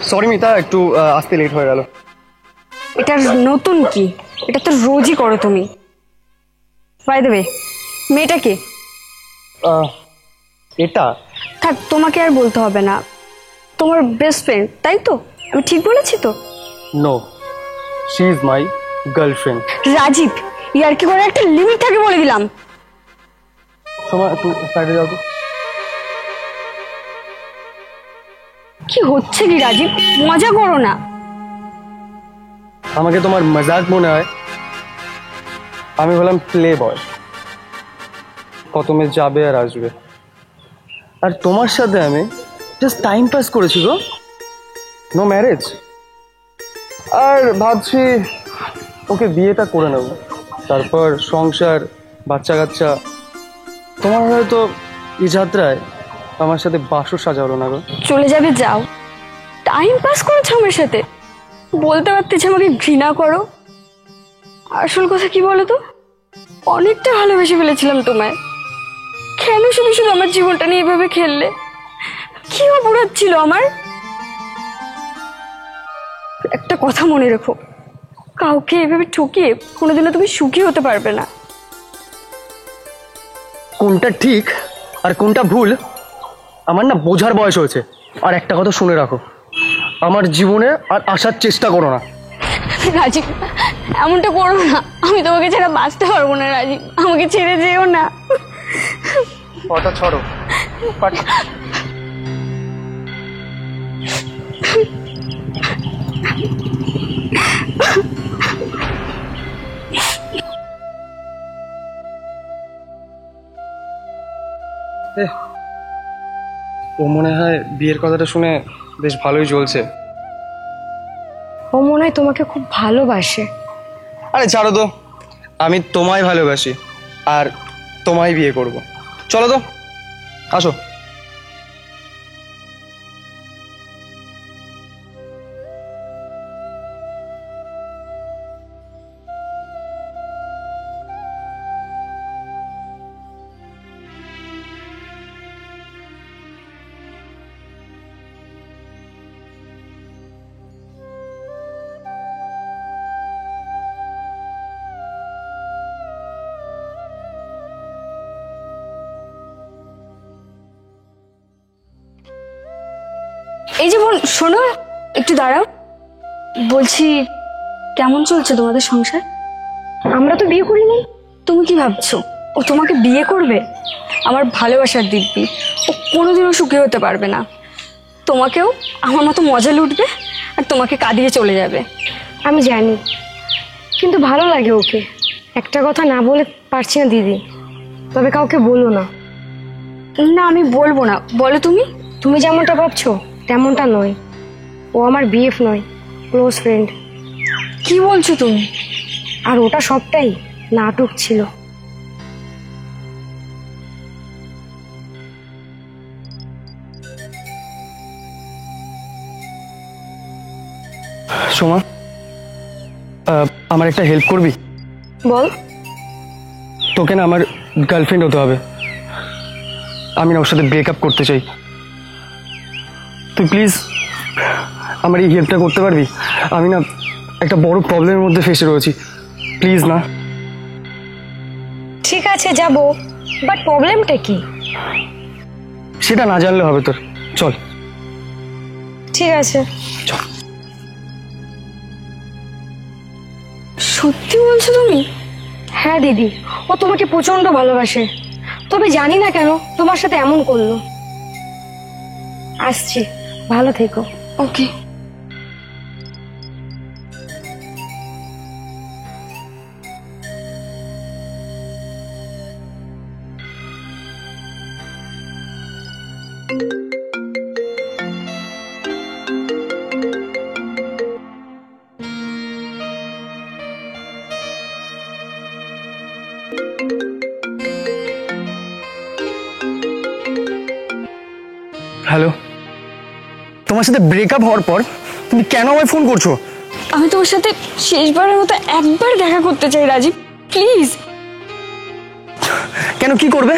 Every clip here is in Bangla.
সরি মিতা, একটু আসতে লেট হয়ে গেল। এটা নতুন কি? এটা তো রোজই করো তুমি। বাই দ্য ওয়ে, মেয়েটা কে? এটা থাক, তোমাকে আর বলতে হবে না। তোমার বেস্ট ফ্রেন্ড, তাই তো? আমি ঠিক বলেছি তো? No, she is my girlfriend. Rajiv, ইয়ার কি করে একটা লিমিট থাকে বলে দিলাম। সময় একটু সাইডে যাও তো। কি হচ্ছে কি রাজীব? মজা করো না। আমাকে তোমার মজাক মনে হয়? আমি হলাম প্লে বয়, কত মেয়ে যাবে আর আসবে, আর তোমার সাথে আমি জাস্ট টাইম পাস করেছি গো। No marriage. আর ভাবছি ওকে বিয়েটা করে নেব, তারপর সংসার, বাচ্চা কাচ্চা। তোমার হয়তো এই যাত্রায় আমার সাথে বাসর সাজা হলো না গো। চলে যাবে, যাও। টাইম পাস করেছো আমার সাথে? বলতে পারতে যে আমাকে ঘৃণা করো। আসল কথা কি বলো তো, অনেকটা ভালোবেসে ফেলেছিলাম তোমায়। কেন শুধু শুধু আমার জীবনটা নিয়ে এভাবে খেললে? কি অপরাধ ছিল আমার? একটা কথা মনে রেখো, কাউকে এভাবে ঠকিয়ে কোনোদিনও তুমি সুখী হতে পারবে না। কোনটা ঠিক আর কোনটা ভুল আমার না বোঝার বয়স হয়েছে। আর একটা কথা শুনে রাখো, আমার জীবনে আর আসার চেষ্টা করো না। রাজীব, এমনটা করো না। আমি তোমাকে ছাড়া বাঁচতে পারবো না রাজীব, আমাকে ছেড়ে যেও না। কথা ছড়ো। ও মনে হয় বিয়ের কথাটা শুনে বেশ ভালোই জ্বলছে। ও মনে হয় তোমাকে খুব ভালোবাসে। আরে ছাড়ো তো, আমি তোমায় ভালোবাসি আর তোমায় বিয়ে করব। চলো তো, আসো। এই যে বোন, শোনো, একটু দাঁড়াও। বলছি, কেমন চলছে তোমাদের সংসার? আমরা তো বিয়ে করিনি। তুমি কি ভাবছো ও তোমাকে বিয়ে করবে? আমার ভালোবাসার দিব্যি, ও কোনোদিনও সুখী হতে পারবে না। তোমাকেও আমার মতো মজা লুটবে আর তোমাকে কাঁদিয়ে চলে যাবে। আমি জানি, কিন্তু ভালো লাগে ওকে। একটা কথা না বলে পারছি না দিদি, তবে কাউকে বলো না। না, আমি বলবো না। বলো তুমি। তুমি যেমনটা ভাবছো তেমনটা নয়। ও আমার বিএফ নয়, ক্লোজ ফ্রেন্ড। কি বলছো তুমি? আর ওটা সবটাই নাটক ছিল। সোমা, আমার একটা হেল্প করবি? বল। তোকে না আমার গার্লফ্রেন্ড হতে হবে। আমি না ওর সাথে ব্রেকআপ করতে চাই। তুই প্লিজ আমার এই হেল্পটা করতে পারবি? আমি না একটা বড় প্রবলেমের মধ্যে ফেসে রয়েছি, প্লিজ না। ঠিক আছে, যাব, বাট প্রবলেমটা কি? সেটা না জানলে হবে তোর। চল। ঠিক আছে, চল। সত্যি বলছো তুমি? হ্যাঁ দিদি, ও তোমাকে প্রচন্ড ভালোবাসে। তবে জানি না কেন তোমার সাথে এমন করলো। আসছি, ভালো থেকো। ওকে। হ্যালো, তোমার সাথে ব্রেকআপ হওয়ার পর তুমি কেন আমায় ফোন করছো? আমি তোমার সাথে শেষবারের মতো একবার দেখা করতে চাই রাজীব, প্লিজ। কেন, কি করবে?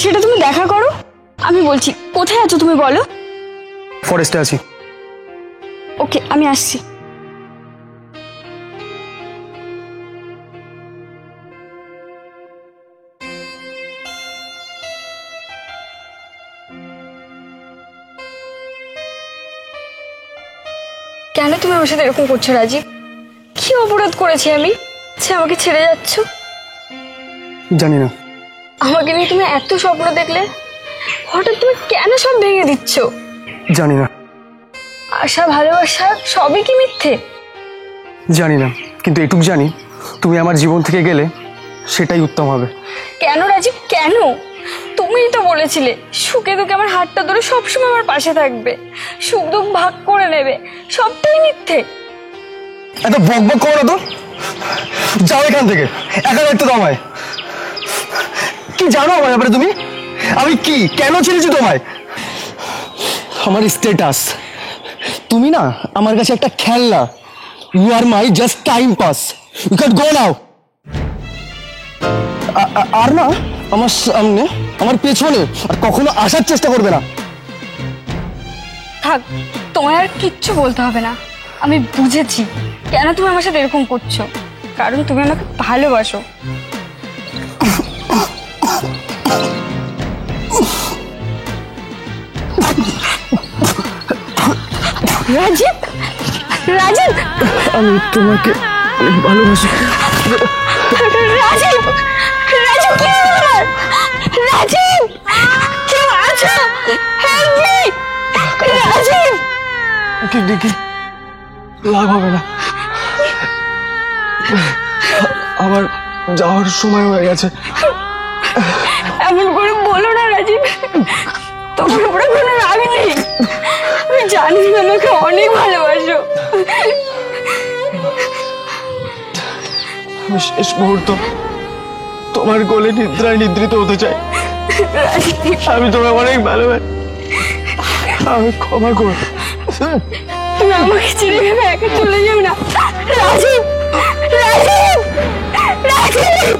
সেটা তুমি দেখা করো। আমি বলছি, কোথায় আছো তুমি বলো। ফরেস্টে আছি। ওকে, আমি আসছি। কেন তুমি আমার সাথে এরকম করছো রাজীব? কি অপরাধ করেছি আমি যে আমাকে ছেড়ে যাচ্ছ? জানি না। আমাকে নিয়ে তুমি এত স্বপ্ন দেখলে, হঠাৎ তুমি কেন সব ভেঙে দিচ্ছ? জানি না। আশা ভালোবাসা সবই কি মিথ্যে? জানি না, কিন্তু এটুক জানি তুমি আমার জীবন থেকে গেলে সেটাই উত্তম হবে। কেন রাজীব, কেন? তুমিই তো বলেছিলে সুখে দুঃখে আমার হাতটা ধরে সবসময় আমার পাশে থাকবে, সুখ দুঃখ ভাগ করে নেবে। সবটাই মিথ্যে। এত বক বক করো না তো, যাও এখান থেকে, একা দেখতে দাও আমায়। কি জানো আমার ব্যাপারে তুমি? আমি কি কেন ছেড়েছি তোমায়? আমার স্ট্যাটাস, তুমি না আমার কাছে একটা খেলনা। You are my just time pass, you can go now. আর না আমার সামনে, আমার পেছনে আর কখনো আসার চেষ্টা করবে না। থাক, তোমায় আর কিচ্ছু বলতে হবে না। আমি বুঝেছি কেন তুমি আমার সাথে এরকম করছো, কারণ তুমি আমাকে ভালোবাসো। রাজীব, রাজীব, আমি তোমাকে অনেক ভালোবাসি। রাজীব, রাজীব, কি ব্যাপার? রাজীব, কেউ আছো? Help me! রাজীব, ওকে ডেকে লাভ হবে না, আমার যাওয়ার সময় হয়ে গেছে। এমন করে বলো না রাজীব, তোমার উপরে কোনো রাগ নেই। আমি জানি তুমি আমাকে অনেক ভালোবাসো। আমি শেষ মুহূর্ত তোমার কোলে নিদ্রায় নিদ্রিত হতে চাই। আমি তোমায় অনেক ভালোবাসি, আমি ক্ষমা কর। তুমি আমাকে ছেড়ে ভেবে একা চলে যাও না Rajib, Rajib, Rajib.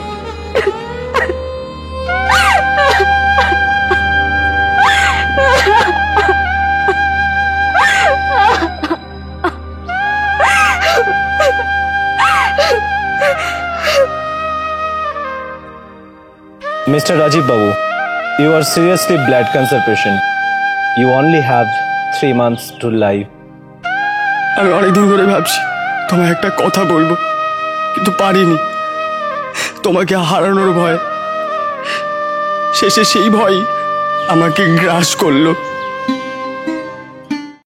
Mr. Rajiv Babu, you are seriously blood cancer patient. You only have 3 months to live. আমি অনেকদিন ধরে ভাবছি তোমায় একটা কথা বলবো, কিন্তু পারিনি। তোমাকে হারানোর ভয়, শেষে সেই ভয় আমাকে গ্রাস করলো।